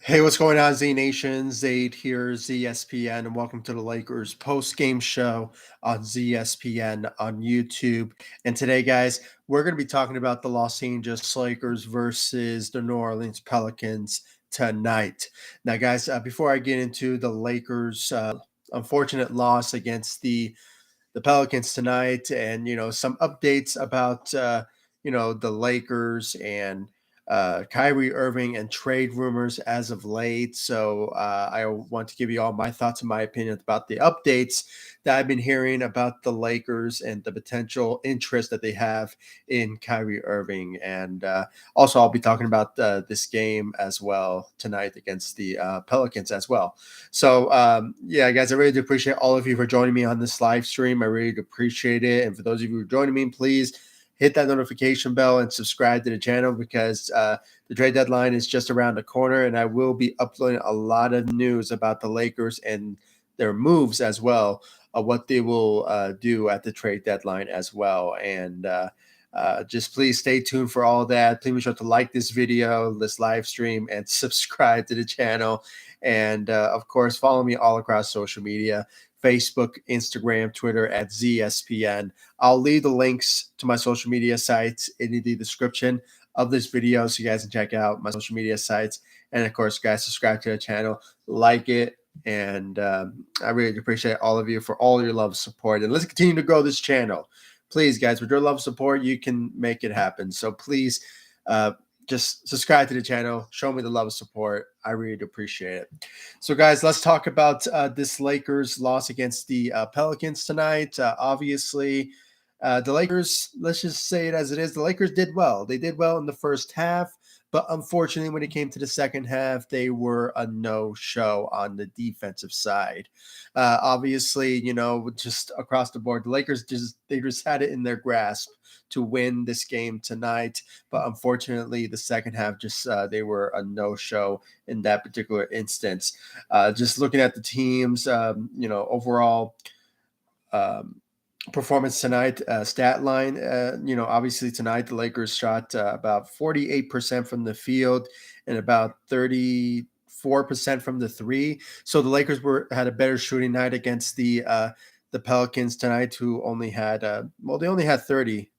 Hey, what's going on, Z Nation? Zaid here, ZSPN, and welcome to the Lakers post-game show on ZSPN on YouTube. And today, guys, we're going to be talking about the Los Angeles Lakers versus the New Orleans Pelicans tonight. Now, guys, before I get into the Lakers' unfortunate loss against the Pelicans tonight, and some updates about the Lakers and Kyrie Irving and trade rumors as of late. So I want to give you all my thoughts and my opinions about the updates that I've been hearing about the Lakers and the potential interest that they have in Kyrie Irving. And also, I'll be talking about this game as well tonight against the Pelicans as well. So, yeah, guys, I really do appreciate all of you for joining me on this live stream. I really do appreciate it. And for those of you who are joining me, please hit that notification bell and subscribe to the channel because the trade deadline is just around the corner, and I will be uploading a lot of news about the Lakers and their moves as well, what they will do at the trade deadline as well. And just please stay tuned for all of that. Please be sure to like this video, this live stream, and subscribe to the channel. And of course, follow me all across social media: Facebook, Instagram, Twitter at ZSPN. I'll leave the links to my social media sites in the description of this video so you guys can check out my social media sites. And of course, guys, subscribe to the channel, like it. And I really appreciate all of you for all your love and support. And let's continue to grow this channel. Please, guys, with your love and support, you can make it happen. So please just subscribe to the channel. Show me the love and support. I really do appreciate it. So, guys, let's talk about this Lakers loss against the Pelicans tonight. Obviously, the Lakers, let's just say it as it is, the Lakers did well. They did well in the first half, but unfortunately, when it came to the second half, they were a no-show on the defensive side. Obviously, just across the board, the Lakers just had it in their grasp to win this game tonight, but unfortunately, the second half just they were a no-show in that particular instance. Just looking at the teams, overall. Performance tonight, stat line, obviously tonight the Lakers shot about 48% from the field and about 34% from the three. So the Lakers had a better shooting night against the Pelicans tonight, who only had they only had 30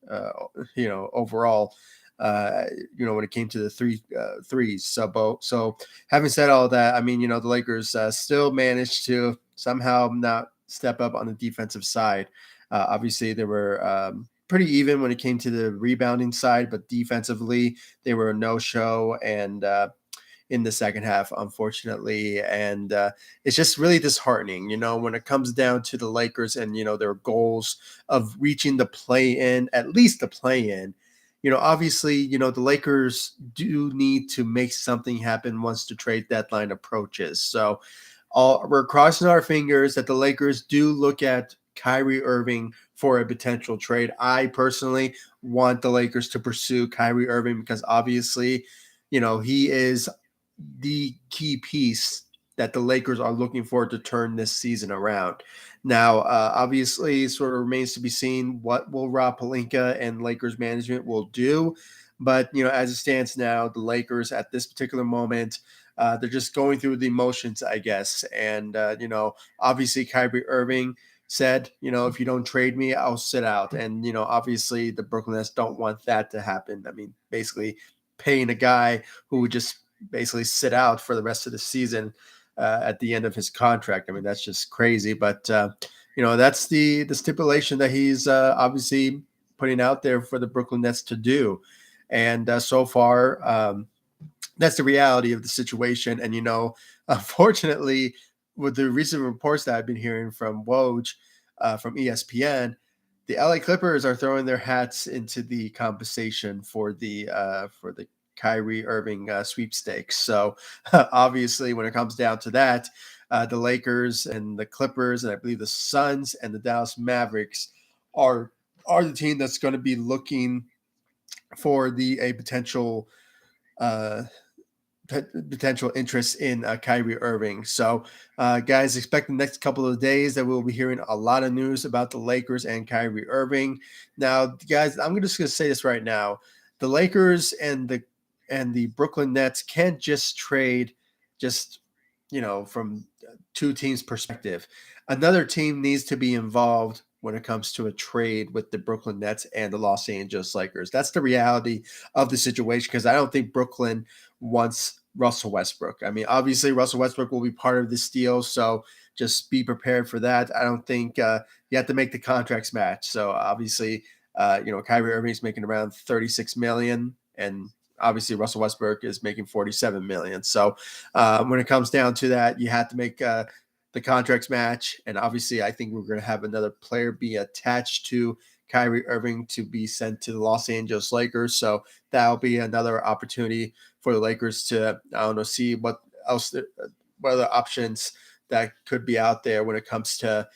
overall, when it came to the threes. So having said all that, I mean, the Lakers still managed to somehow not step up on the defensive side. Obviously, they were pretty even when it came to the rebounding side, but defensively, they were a no-show and in the second half, unfortunately. And it's just really disheartening, when it comes down to the Lakers and, their goals of reaching the play-in, at least the play-in. Obviously, the Lakers do need to make something happen once the trade deadline approaches. So we're crossing our fingers that the Lakers do look at Kyrie Irving for a potential trade. I personally want the Lakers to pursue Kyrie Irving because obviously, he is the key piece that the Lakers are looking for to turn this season around. Now, obviously, it sort of remains to be seen what will Rob Pelinka and Lakers management will do. But, as it stands now, the Lakers at this particular moment, they're just going through the motions, I guess. And, obviously Kyrie Irving said, if you don't trade me, I'll sit out. And, obviously the Brooklyn Nets don't want that to happen. I mean, basically paying a guy who would just basically sit out for the rest of the season at the end of his contract. I mean, that's just crazy. But, that's the stipulation that he's obviously putting out there for the Brooklyn Nets to do. And so far, that's the reality of the situation. And, unfortunately, with the recent reports that I've been hearing from Woj, from ESPN, the LA Clippers are throwing their hats into the compensation for the Kyrie Irving sweepstakes. So obviously, when it comes down to that, the Lakers and the Clippers, and I believe the Suns and the Dallas Mavericks are the team that's going to be looking for a potential potential interest in Kyrie Irving. So, guys, expect the next couple of days that we'll be hearing a lot of news about the Lakers and Kyrie Irving. Now, guys, I'm just going to say this right now: the Lakers and the Brooklyn Nets can't just trade just, from two teams' perspective, another team needs to be involved when it comes to a trade with the Brooklyn Nets and the Los Angeles Lakers. That's the reality of the situation, because I don't think Brooklyn wants Russell Westbrook. I mean, obviously, Russell Westbrook will be part of this deal, so just be prepared for that. I don't think you have to make the contracts match. So obviously, Kyrie Irving is making around 36 million, and obviously Russell Westbrook is making 47 million. So when it comes down to that, you have to make the contracts match. And obviously, I think we're going to have another player be attached to Kyrie Irving to be sent to the Los Angeles Lakers. So that'll be another opportunity for the Lakers to, I don't know, see what other options that could be out there when it comes to,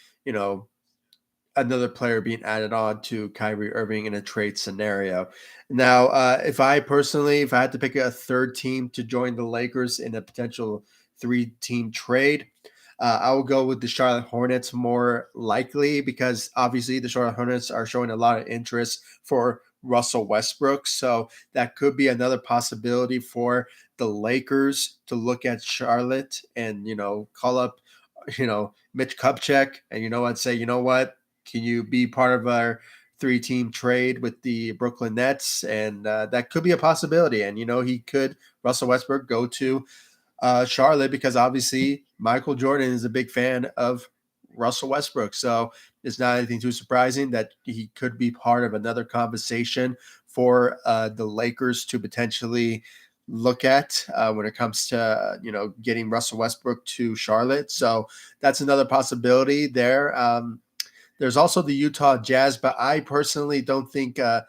another player being added on to Kyrie Irving in a trade scenario. Now, if I had to pick a third team to join the Lakers in a potential three-team trade, I will go with the Charlotte Hornets more likely, because obviously the Charlotte Hornets are showing a lot of interest for Russell Westbrook. So that could be another possibility for the Lakers to look at Charlotte and, call up, Mitch Kupchak and, say, can you be part of our three-team trade with the Brooklyn Nets? And that could be a possibility. And, Russell Westbrook, go to Charlotte, because obviously Michael Jordan is a big fan of Russell Westbrook. So it's not anything too surprising that he could be part of another conversation for the Lakers to potentially look at when it comes to, getting Russell Westbrook to Charlotte. So that's another possibility there. There's also the Utah Jazz, but I personally don't think the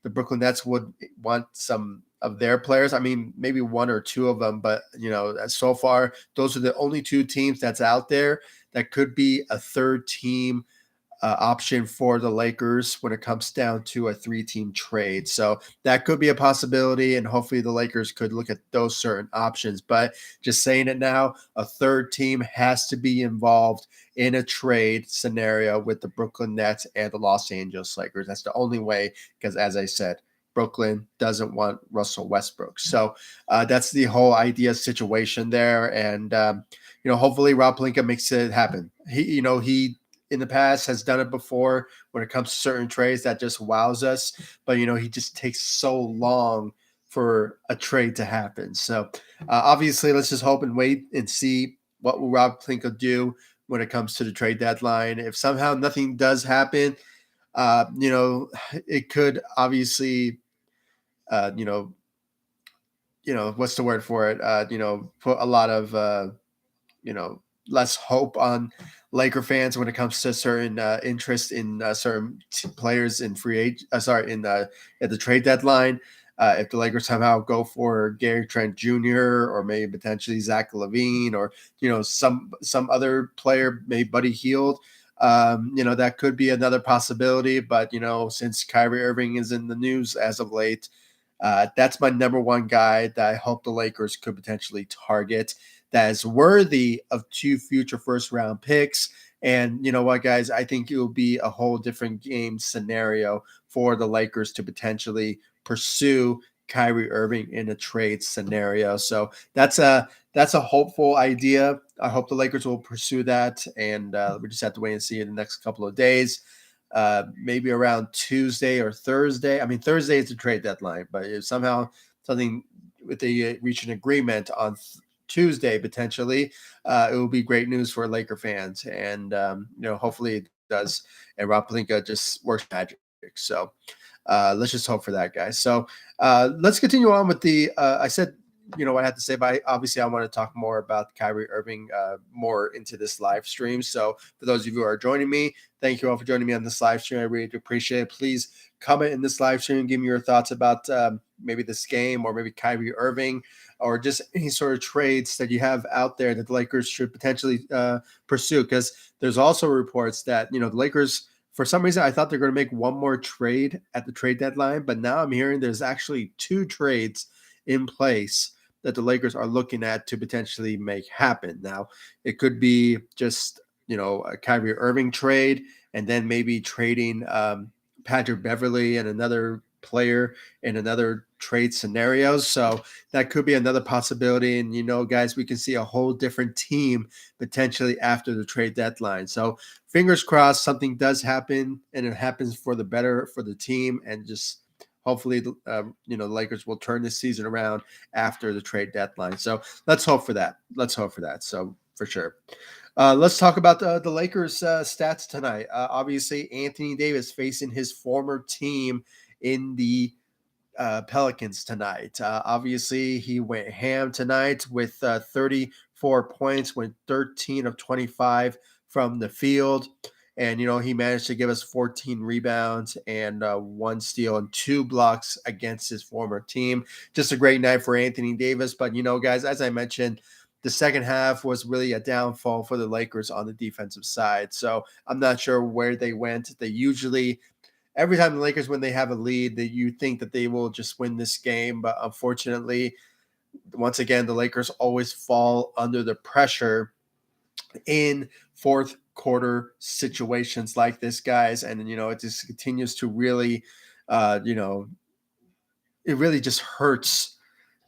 Brooklyn Nets would want some of their players. I mean, maybe one or two of them, but so far those are the only two teams that's out there that could be a third team option for the Lakers when it comes down to a three-team trade. So that could be a possibility, and hopefully the Lakers could look at those certain options. But just saying it now, a third team has to be involved in a trade scenario with the Brooklyn Nets and the Los Angeles Lakers. That's the only way, because as I said, Brooklyn doesn't want Russell Westbrook. So that's the whole idea situation there. And, hopefully Rob Pelinka makes it happen. He in the past has done it before when it comes to certain trades that just wows us. But, he just takes so long for a trade to happen. So obviously, let's just hope and wait and see what will Rob Pelinka do when it comes to the trade deadline. If somehow nothing does happen, it could obviously, uh, you know, what's the word for it? Put a lot of, you know, less hope on Laker fans when it comes to certain interest in certain players in at the trade deadline. If the Lakers somehow go for Gary Trent Jr. or maybe potentially Zach LaVine, or some other player, maybe Buddy Hield, that could be another possibility. But since Kyrie Irving is in the news as of late, that's my number one guy that I hope the Lakers could potentially target, that is worthy of two future first round picks. And you know what, guys? I think it will be a whole different game scenario for the Lakers to potentially pursue Kyrie Irving in a trade scenario. So that's a hopeful idea. I hope the Lakers will pursue that, and we just have to wait and see in the next couple of days. Maybe around Tuesday or Thursday. I mean, Thursday is the trade deadline, but if somehow something with they reach an agreement on Tuesday, potentially, it will be great news for Laker fans. And, hopefully it does. And Rob Pelinka just works magic. So let's just hope for that, guys. So let's continue on with I said, what I had to say, but obviously I want to talk more about Kyrie Irving more into this live stream. So for those of you who are joining me, thank you all for joining me on this live stream. I really do appreciate it. Please comment in this live stream and give me your thoughts about maybe this game, or maybe Kyrie Irving, or just any sort of trades that you have out there that the Lakers should potentially pursue. Because there's also reports that, the Lakers, for some reason, I thought they're going to make one more trade at the trade deadline, but now I'm hearing there's actually two trades in place that the Lakers are looking at to potentially make happen. Now, it could be just, a Kyrie Irving trade, and then maybe trading Patrick Beverley and another player in another trade scenario. So that could be another possibility. And, guys, we can see a whole different team potentially after the trade deadline. So fingers crossed something does happen and it happens for the better for the team, and just hopefully, the Lakers will turn this season around after the trade deadline. So let's hope for that. Let's hope for that. So for sure. Let's talk about the Lakers stats tonight. Obviously, Anthony Davis facing his former team in the Pelicans tonight. Obviously, he went ham tonight with 34 points, went 13 of 25 from the field. And, he managed to give us 14 rebounds and one steal and two blocks against his former team. Just a great night for Anthony Davis. But, guys, as I mentioned, the second half was really a downfall for the Lakers on the defensive side. So I'm not sure where they went. They usually, every time the Lakers, when they have a lead, that you think that they will just win this game. But unfortunately, once again, the Lakers always fall under the pressure in fourth quarter situations like this, guys. And, it just continues to really, it really just hurts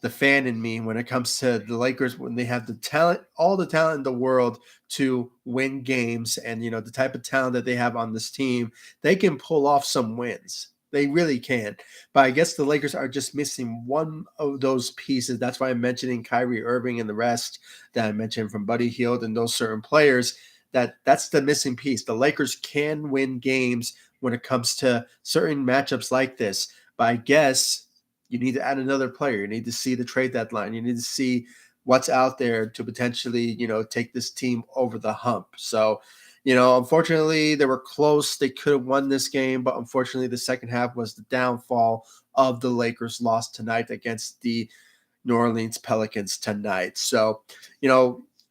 the fan in me when it comes to the Lakers, when they have the talent, all the talent in the world to win games, and the type of talent that they have on this team, they can pull off some wins. They really can. But I guess the Lakers are just missing one of those pieces. That's why I'm mentioning Kyrie Irving and the rest that I mentioned from Buddy Hield and those certain players. That's the missing piece. The Lakers can win games when it comes to certain matchups like this. But I guess you need to add another player. You need to see the trade deadline. You need to see what's out there to potentially, take this team over the hump. So, unfortunately, they were close. They could have won this game, but unfortunately, the second half was the downfall of the Lakers' loss tonight against the New Orleans Pelicans tonight. So,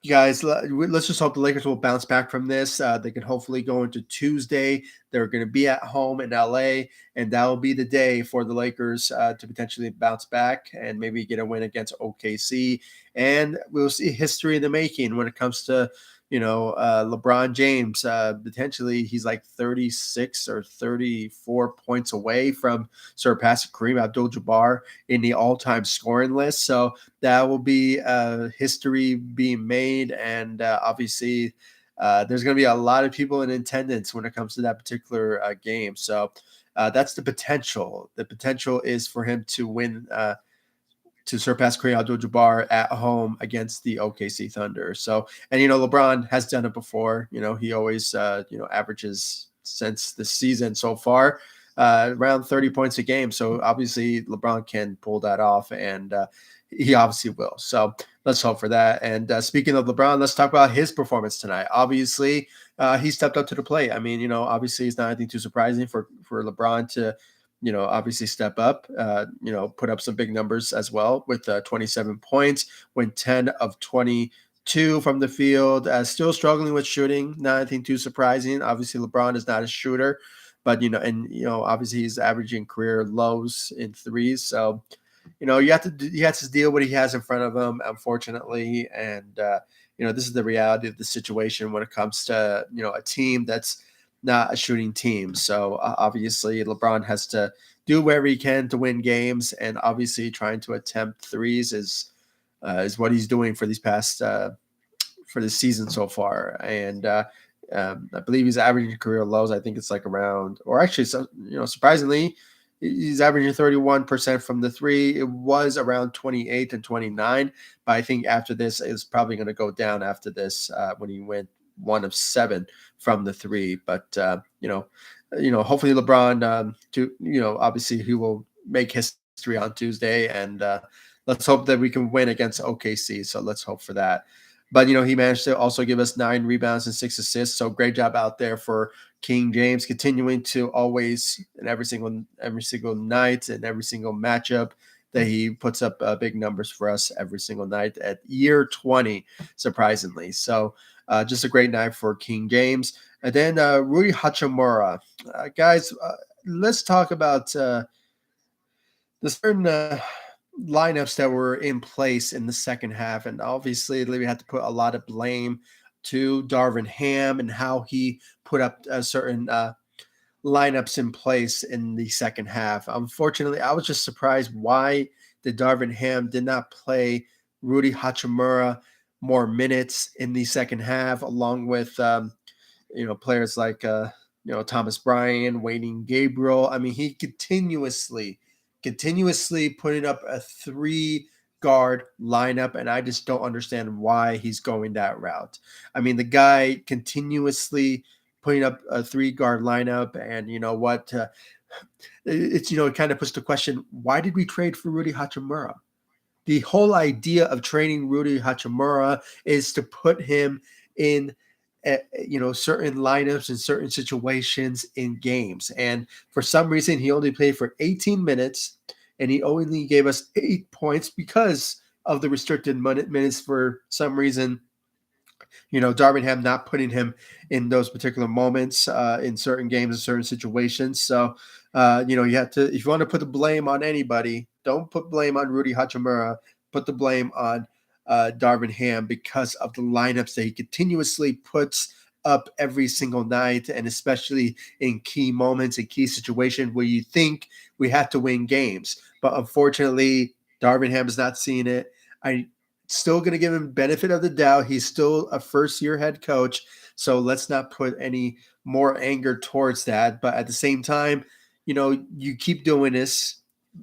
guys, let's just hope the Lakers will bounce back from this. They can hopefully go into Tuesday. They're going to be at home in LA, and that will be the day for the Lakers to potentially bounce back and maybe get a win against OKC. And we'll see history in the making when it comes to LeBron James. Potentially, he's like 36 or 34 points away from surpassing Kareem Abdul-Jabbar in the all-time scoring list. So that will be history being made, and obviously there's going to be a lot of people in attendance when it comes to that particular game. So that's the potential. The potential is for him to win, to surpass Kareem Abdul-Jabbar at home against the OKC Thunder. So, and LeBron has done it before. He always averages since the season so far around 30 points a game. So obviously LeBron can pull that off, and he obviously will. So let's hope for that. And speaking of LeBron, let's talk about his performance tonight. Obviously, he stepped up to the plate. I mean, obviously it's not anything too surprising for LeBron to, obviously step up, put up some big numbers as well with 27 points, went 10 of 22 from the field, still struggling with shooting. Not anything too surprising. Obviously, LeBron is not a shooter, but, obviously he's averaging career lows in threes. So, you have to deal with what he has in front of him, unfortunately. And, this is the reality of the situation when it comes to, a team that's not a shooting team. So obviously LeBron has to do whatever he can to win games. And obviously trying to attempt threes is what he's doing for these past, for this season so far. And, I believe he's averaging career lows. I think it's like around, or actually, so, surprisingly, he's averaging 31% from the three. It was around 28 and 29, but I think after this, it's probably going to go down after this when he went 1 of 7 from the three. But hopefully LeBron, obviously he will make history on Tuesday, and let's hope that we can win against OKC. So let's hope for that. But he managed to also give us 9 rebounds and 6 assists. So great job out there for King James, continuing to always, in every single night and every single matchup, that he puts up big numbers for us every single night at year 20, surprisingly. So just a great night for King James. And then Rui Hachimura. Guys, let's talk about the certain lineups that were in place in the second half. And obviously, we had to put a lot of blame to Darvin Ham and how he put up a certain lineups in place in the second half. Unfortunately, I was just surprised why the Darvin Ham did not play Rui Hachimura more minutes in the second half, along with players like Thomas Bryan, Wayne Gabriel. I mean, he continuously putting up a three guard lineup, and I just don't understand why he's going that route. I mean, the guy continuously putting up a three guard lineup, and you know what? It kind of puts the question: why did we trade for Rui Hachimura? The whole idea of training Rui Hachimura is to put him in certain lineups in certain situations in games. And for some reason, he only played for 18 minutes, and he only gave us 8 points because of the restricted minutes. For some reason, Darvingham not putting him in those particular moments in certain games, in certain situations. So, you have to, if you want to put the blame on anybody, don't put blame on Rui Hachimura. Put the blame on Darvin Ham because of the lineups that he continuously puts up every single night, and especially in key moments and key situations where you think we have to win games. But unfortunately, Darvin Ham is not seeing it. I still going to give him benefit of the doubt. He's still a first-year head coach, so let's not put any more anger towards that. But at the same time, you keep doing this.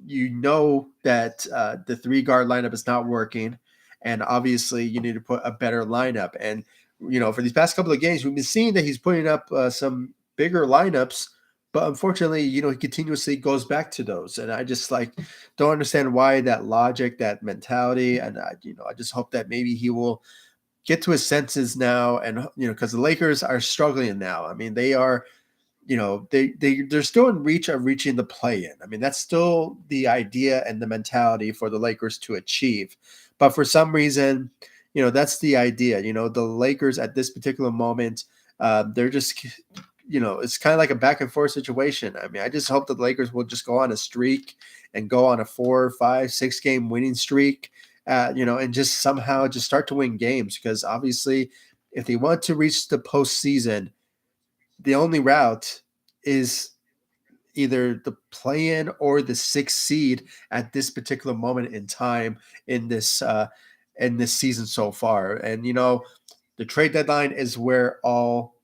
You know that the three-guard lineup is not working, and obviously you need to put a better lineup. And for these past couple of games, we've been seeing that he's putting up some bigger lineups, but unfortunately, he continuously goes back to those, and I just don't understand why that logic, that mentality, and I just hope that maybe he will get to his senses now, and because the Lakers are struggling now. I mean, they are, they're still in reach of reaching the play-in. I mean, that's still the idea and the mentality for the Lakers to achieve, but for some reason, that's the idea. The Lakers at this particular moment, they're just it's kind of like a back and forth situation. I mean, I just hope that the Lakers will just go on a streak and go on a 4, 5, 6 game winning streak, and just somehow just start to win games. Because obviously, if they want to reach the postseason, the only route is either the play-in or the sixth seed at this particular moment in time in this season so far. And the trade deadline is where all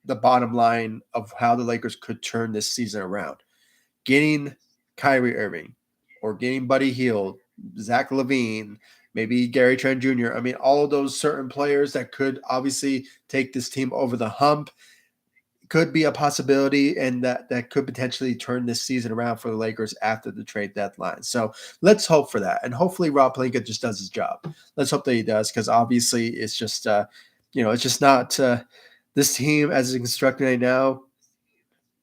the bottom line of how the Lakers could turn this season around. Getting Kyrie Irving or getting Buddy Hield, Zach LaVine, maybe Gary Trent Jr. I mean, all of those certain players that could obviously take this team over the hump could be a possibility, and that could potentially turn this season around for the Lakers after the trade deadline. So let's hope for that, and hopefully Rob Pelinka just does his job. Let's hope that he does, because obviously it's just it's just not this team as it's constructed right now.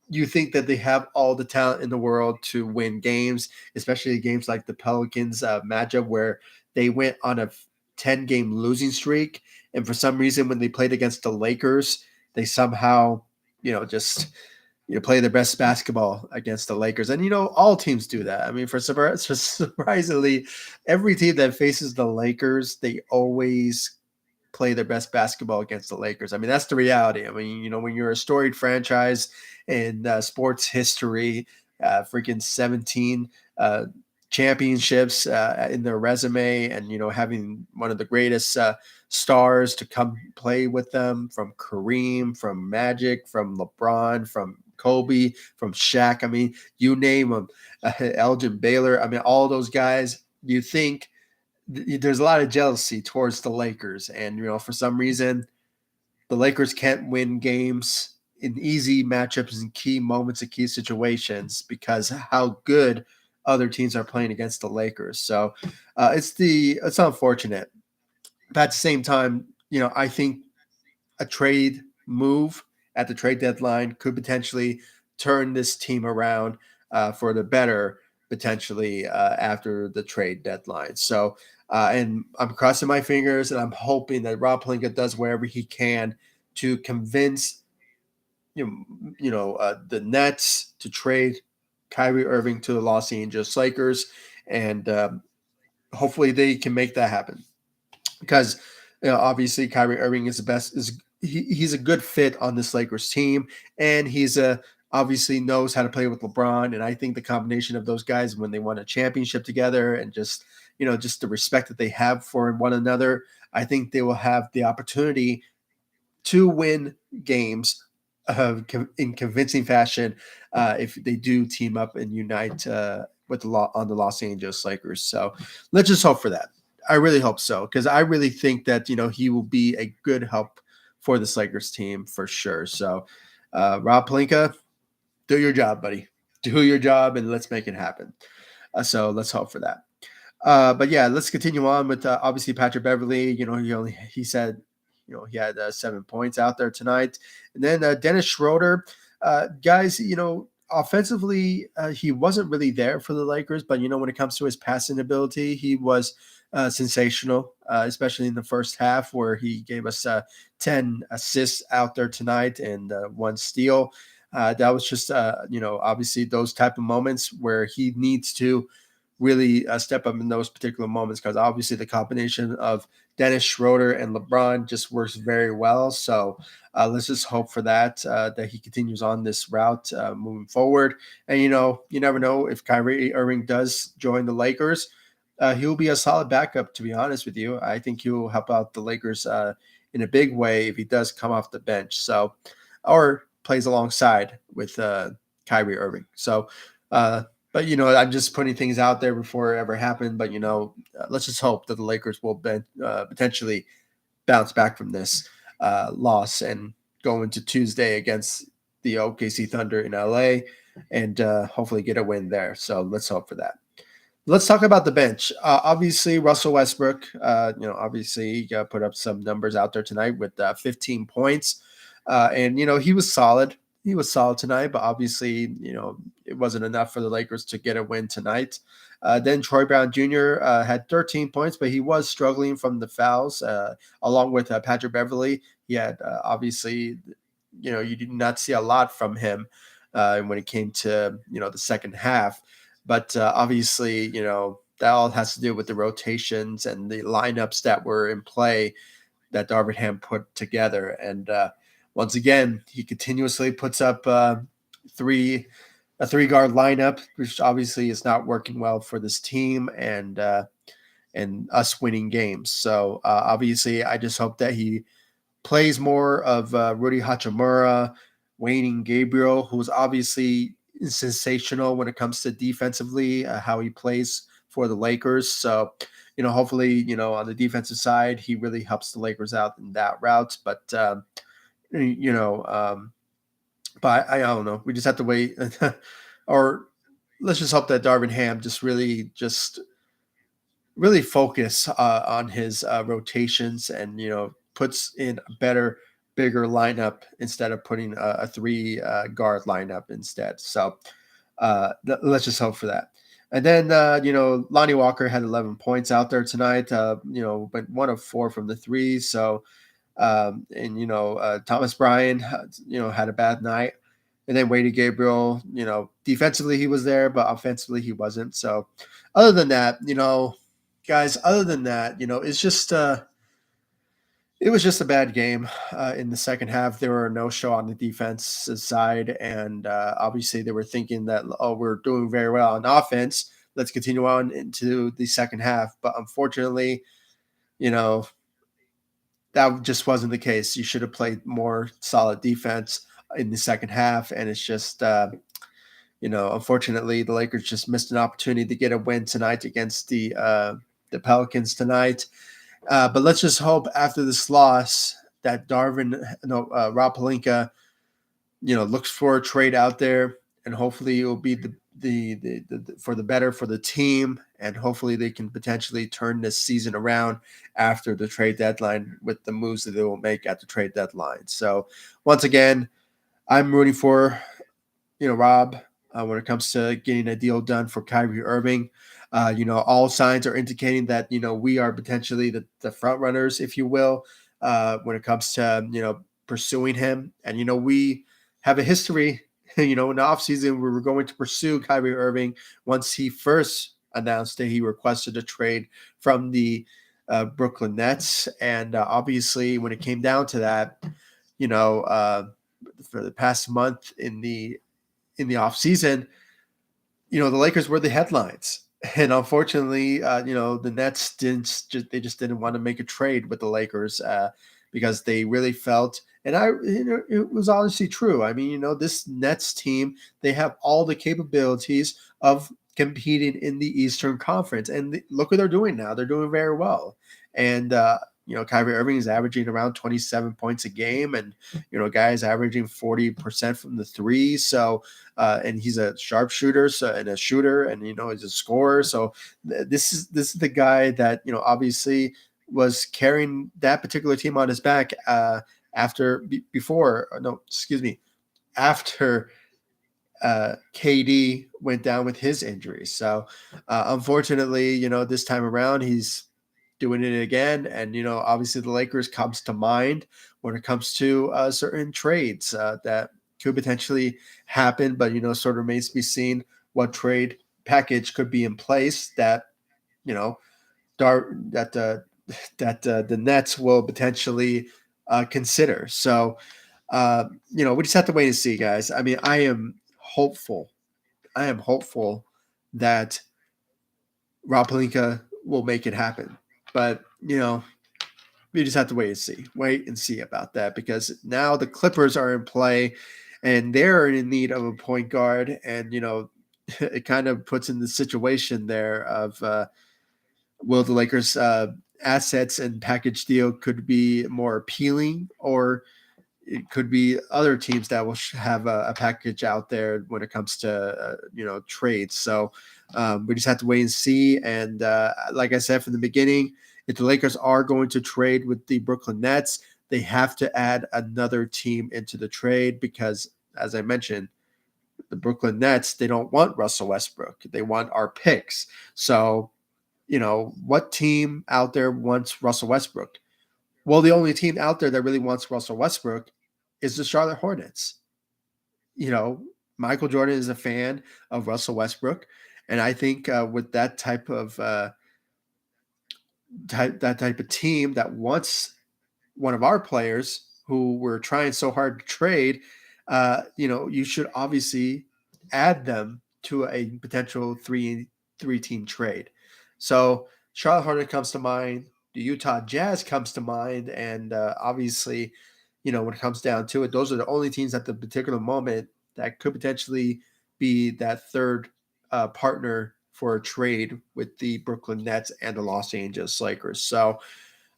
You think that they have all the talent in the world to win games, especially games like the Pelicans matchup where they went on a 10-game losing streak, and for some reason when they played against the Lakers, they somehow just play their best basketball against the Lakers. And all teams do that. I mean, for surprisingly, every team that faces the Lakers, they always play their best basketball against the Lakers. I mean, that's the reality. I mean, when you're a storied franchise in sports history, freaking 17 championships in their resume, and having one of the greatest stars to come play with them, from Kareem, from Magic, from LeBron, from Kobe, from Shaq. I mean, you name them, Elgin Baylor. I mean, all those guys. You think there's a lot of jealousy towards the Lakers, and for some reason, the Lakers can't win games in easy matchups and key moments and key situations because how good other teams are playing against the Lakers. So it's unfortunate, but at the same time, I think a trade move at the trade deadline could potentially turn this team around for the better, potentially after the trade deadline. So, and I'm crossing my fingers, and I'm hoping that Rob Pelinka does wherever he can to convince the Nets to trade Kyrie Irving to the Los Angeles Lakers, and hopefully they can make that happen, because obviously Kyrie Irving is the best. He's a good fit on this Lakers team, and he's obviously knows how to play with LeBron. And I think the combination of those guys when they won a championship together and just, just the respect that they have for one another, I think they will have the opportunity to win games in convincing fashion if they do team up and unite with on the Los Angeles Lakers. So let's just hope for that. I really hope so because I really think that he will be a good help for this Lakers team for sure. So Rob Pelinka, do your job, buddy. Do your job and let's make it happen. So let's hope for that. But yeah, let's continue on with obviously Patrick Beverley. He said, he had 7 points out there tonight, and then Dennis Schroeder, guys, offensively he wasn't really there for the Lakers, but when it comes to his passing ability, he was sensational, especially in the first half where he gave us 10 assists out there tonight and 1 steal. That was just obviously those type of moments where he needs to really step up in those particular moments because obviously the combination of Dennis Schroeder and LeBron just works very well. So let's just hope for that he continues on this route moving forward. And, you never know if Kyrie Irving does join the Lakers. He'll be a solid backup, to be honest with you. I think he'll help out the Lakers in a big way if he does come off the bench. So, or plays alongside with Kyrie Irving. So, but I'm just putting things out there before it ever happened. But let's just hope that the Lakers will potentially bounce back from this loss and go into Tuesday against the OKC Thunder in LA and hopefully get a win there. So let's hope for that. Let's talk about the bench. Obviously, Russell Westbrook. Obviously, put up some numbers out there tonight with 15 points, and he was solid. He was solid tonight, but obviously, it wasn't enough for the Lakers to get a win tonight. Then Troy Brown Jr. Had 13 points, but he was struggling from the fouls, along with Patrick Beverley. He had obviously, you did not see a lot from him when it came to the second half. But obviously, that all has to do with the rotations and the lineups that were in play that Darvin Ham put together. And once again, he continuously puts up a 3-guard lineup, which obviously is not working well for this team and us winning games. So obviously, I just hope that he plays more of Rui Hachimura, Wayne Gabriel, who's obviously sensational when it comes to defensively, how he plays for the Lakers. So, hopefully, on the defensive side, he really helps the Lakers out in that route. But, but I don't know. We just have to wait. Or let's just hope that Darvin Ham really focus on his rotations and puts in a better, bigger lineup instead of putting a 3-guard lineup instead. So let's just hope for that. And then Lonnie Walker had 11 points out there tonight. But 1 of 4 from the 3. So Thomas Bryan had a bad night. And then Wade Gabriel, defensively he was there, but offensively he wasn't. So other than that, guys, it's just it was just a bad game in the second half. There were no show on the defense side, and obviously they were thinking that we're doing very well on offense. Let's continue on into the second half. But unfortunately, that just wasn't the case. You should have played more solid defense in the second half, and it's just unfortunately the Lakers just missed an opportunity to get a win tonight against the Pelicans tonight. But let's just hope after this loss that Rob Pelinka, looks for a trade out there, and hopefully it will be the for the better for the team, and hopefully they can potentially turn this season around after the trade deadline with the moves that they will make at the trade deadline. So once again, I'm rooting for Rob when it comes to getting a deal done for Kyrie Irving. All signs are indicating that we are potentially the front runners, if you will, when it comes to pursuing him. And we have a history. In the offseason, we were going to pursue Kyrie Irving once he first announced that he requested a trade from the Brooklyn Nets. And obviously, when it came down to that, for the past month in the in the offseason, the Lakers were the headlines. And unfortunately, the Nets they just didn't want to make a trade with the Lakers because they really felt, and it was honestly true. I mean, this Nets team, they have all the capabilities of competing in the Eastern Conference, and look what they're doing now. They're doing very well, and Kyrie Irving is averaging around 27 points a game, and guys averaging 40% from the three. So and he's a sharpshooter, and a shooter, and he's a scorer. So this is the guy that obviously was carrying that particular team on his back after KD went down with his injury. So unfortunately, this time around he's doing it again, and obviously the Lakers comes to mind when it comes to certain trades that could potentially happen, but sort of remains to be seen what trade package could be in place that you know that the Nets will potentially consider. So we just have to wait and see, guys. I mean, I am hopeful. I am hopeful that Rob Pelinka will make it happen, but we just have to wait and see about that, because now the Clippers are in play and they're in need of a point guard. And, it kind of puts in the situation there of will the Lakers assets and package deal could be more appealing, or it could be other teams that will have a package out there when it comes to trades. So we just have to wait and see. And like I said from the beginning, if the Lakers are going to trade with the Brooklyn Nets, they have to add another team into the trade, because, as I mentioned, the Brooklyn Nets, they don't want Russell Westbrook. They want our picks. So, what team out there wants Russell Westbrook? Well, the only team out there that really wants Russell Westbrook is the Charlotte Hornets. Michael Jordan is a fan of Russell Westbrook, and I think with that type of team that wants one of our players who we're trying so hard to trade, you should obviously add them to a potential three team trade. So Charlotte Hornet comes to mind, the Utah Jazz comes to mind, and obviously, when it comes down to it, those are the only teams at the particular moment that could potentially be that third partner for a trade with the Brooklyn Nets and the Los Angeles Lakers. So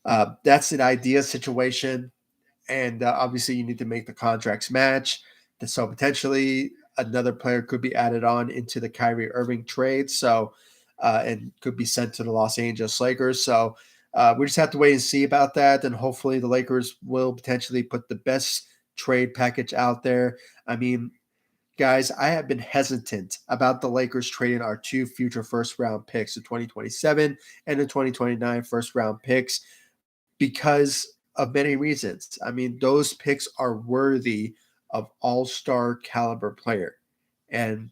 that's an ideal situation, and obviously you need to make the contracts match. So potentially another player could be added on into the Kyrie Irving trade. So and could be sent to the Los Angeles Lakers. So we just have to wait and see about that. And hopefully the Lakers will potentially put the best trade package out there. I mean, guys, I have been hesitant about the Lakers trading our two future first round picks, the 2027 and the 2029 first round picks, because of many reasons. I mean, those picks are worthy of all-star caliber player. And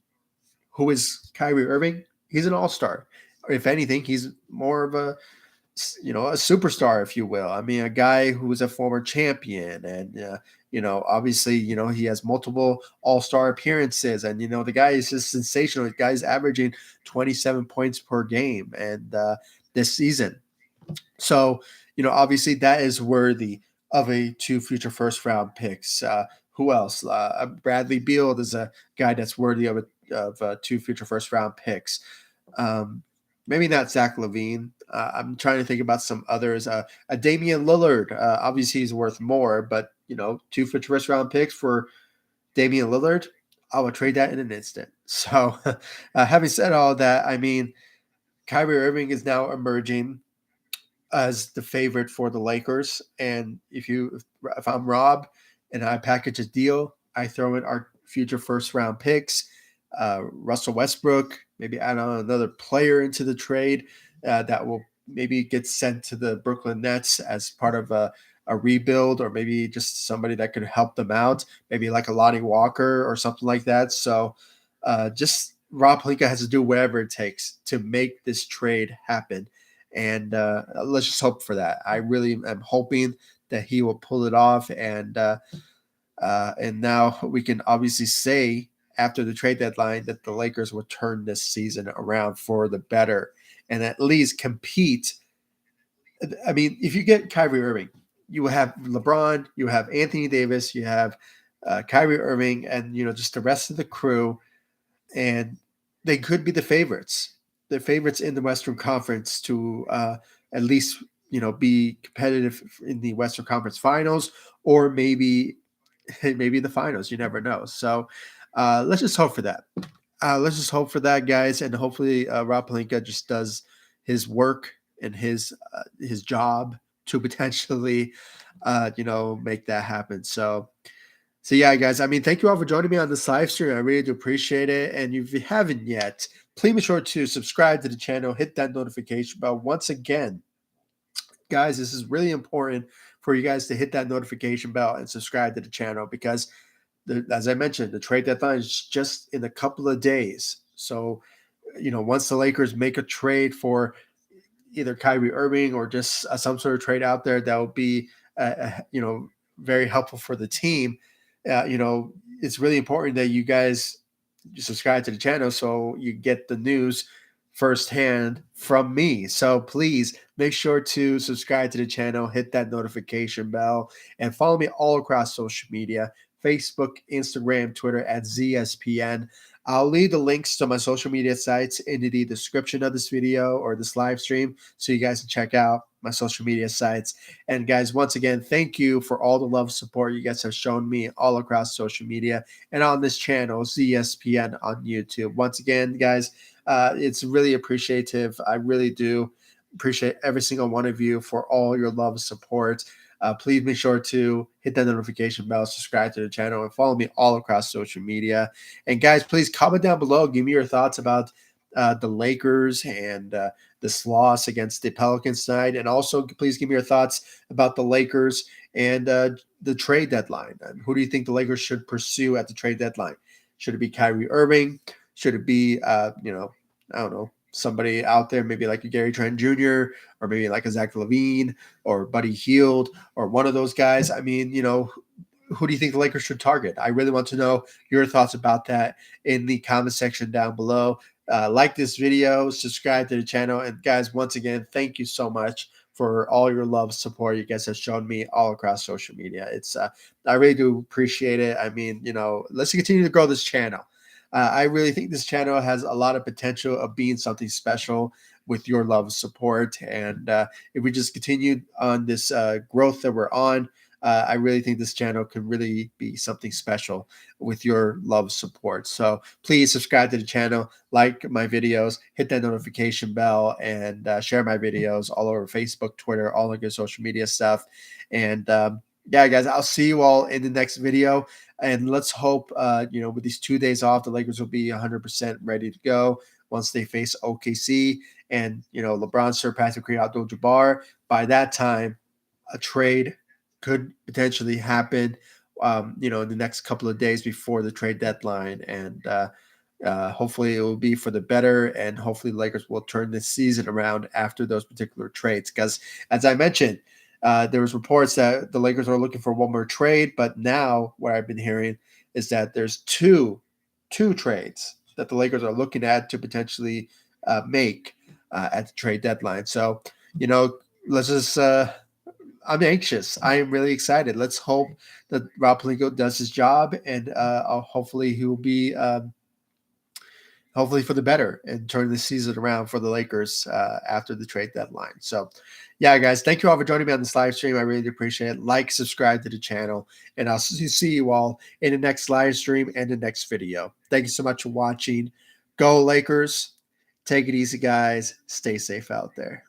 who is Kyrie Irving? He's an all-star. If anything, he's more of a superstar, if you will. I mean, a guy who was a former champion, and obviously, he has multiple all-star appearances, and the guy is just sensational. The guy's averaging 27 points per game, and this season. So, obviously that is worthy of a two future first round picks. Who else? Bradley Beal is a guy that's worthy of two future first round picks. Maybe not Zach LaVine. I'm trying to think about some others. A Damian Lillard. Obviously he's worth more, but two future first round picks for Damian Lillard, I would trade that in an instant. So, having said all that, I mean, Kyrie Irving is now emerging as the favorite for the Lakers. And if I'm Rob and I package a deal, I throw in our future first round picks, Russell Westbrook, maybe add on another player into the trade that will maybe get sent to the Brooklyn Nets as part of a rebuild, or maybe just somebody that could help them out, maybe like a Lonnie Walker or something like that. So just Rob Pelinka has to do whatever it takes to make this trade happen. And let's just hope for that. I really am hoping that he will pull it off. And now we can obviously say after the trade deadline that the Lakers will turn this season around for the better and at least compete. I mean, if you get Kyrie Irving, you have LeBron, you have Anthony Davis, you have Kyrie Irving, and just the rest of the crew, and they could be the favorites in the Western Conference to at least be competitive in the Western Conference Finals, or maybe the finals. You never know. So let's just hope for that. Let's just hope for that, guys, and hopefully Rob Pelinka just does his work and his job to potentially, make that happen. So yeah, guys. I mean, thank you all for joining me on this live stream. I really do appreciate it. And if you haven't yet, please be sure to subscribe to the channel, hit that notification bell. Once again, guys, this is really important for you guys to hit that notification bell and subscribe to the channel because as I mentioned, the trade deadline is just in a couple of days. So, once the Lakers make a trade for either Kyrie Irving or just some sort of trade out there that will be, very helpful for the team, it's really important that you guys subscribe to the channel so you get the news firsthand from me. So please make sure to subscribe to the channel, hit that notification bell, and follow me all across social media: Facebook, Instagram, Twitter at ZSPN. I'll leave the links to my social media sites in the description of this video or this live stream so you guys can check out my social media sites. And guys, once again, thank you for all the love and support you guys have shown me all across social media and on this channel, ZSPN on YouTube. Once again, guys, it's really appreciative. I really do appreciate every single one of you for all your love and support. Please be sure to hit that notification bell, subscribe to the channel, and follow me all across social media. And guys, please comment down below. Give me your thoughts about the Lakers and this loss against the Pelicans tonight. And also, please give me your thoughts about the Lakers and the trade deadline. And who do you think the Lakers should pursue at the trade deadline? Should it be Kyrie Irving? Should it be, I don't know, somebody out there, maybe like a Gary Trent Jr. or maybe like a Zach LaVine or Buddy Hield or one of those guys? I mean, who do you think the Lakers should target? I really want to know your thoughts about that in the comment section down below. Like this video, subscribe to the channel, and guys, once again, thank you so much for all your love, support you guys have shown me all across social media. It's I really do appreciate it. I mean, let's continue to grow this channel. I really think this channel has a lot of potential of being something special with your love and support. And if we just continue on this growth that we're on, I really think this channel can really be something special with your love support. So please subscribe to the channel, like my videos, hit that notification bell, and share my videos all over Facebook, Twitter, all the good social media stuff. And yeah, guys, I'll see you all in the next video. And let's hope, with these 2 days off, the Lakers will be 100% ready to go once they face OKC. And, LeBron surpassing Kareem Abdul-Jabbar. By that time, a trade could potentially happen, in the next couple of days before the trade deadline. And hopefully it will be for the better. And hopefully the Lakers will turn this season around after those particular trades. Because as I mentioned, there was reports that the Lakers are looking for one more trade, but now what I've been hearing is that there's two trades that the Lakers are looking at to potentially make at the trade deadline. So, let's just I'm anxious. I am really excited. Let's hope that Rob Pelinka does his job, and hopefully he will be hopefully for the better and turn the season around for the Lakers after the trade deadline. So, yeah, guys, thank you all for joining me on this live stream. I really appreciate it. Like, subscribe to the channel, and I'll see you all in the next live stream and the next video. Thank you so much for watching. Go Lakers. Take it easy, guys. Stay safe out there.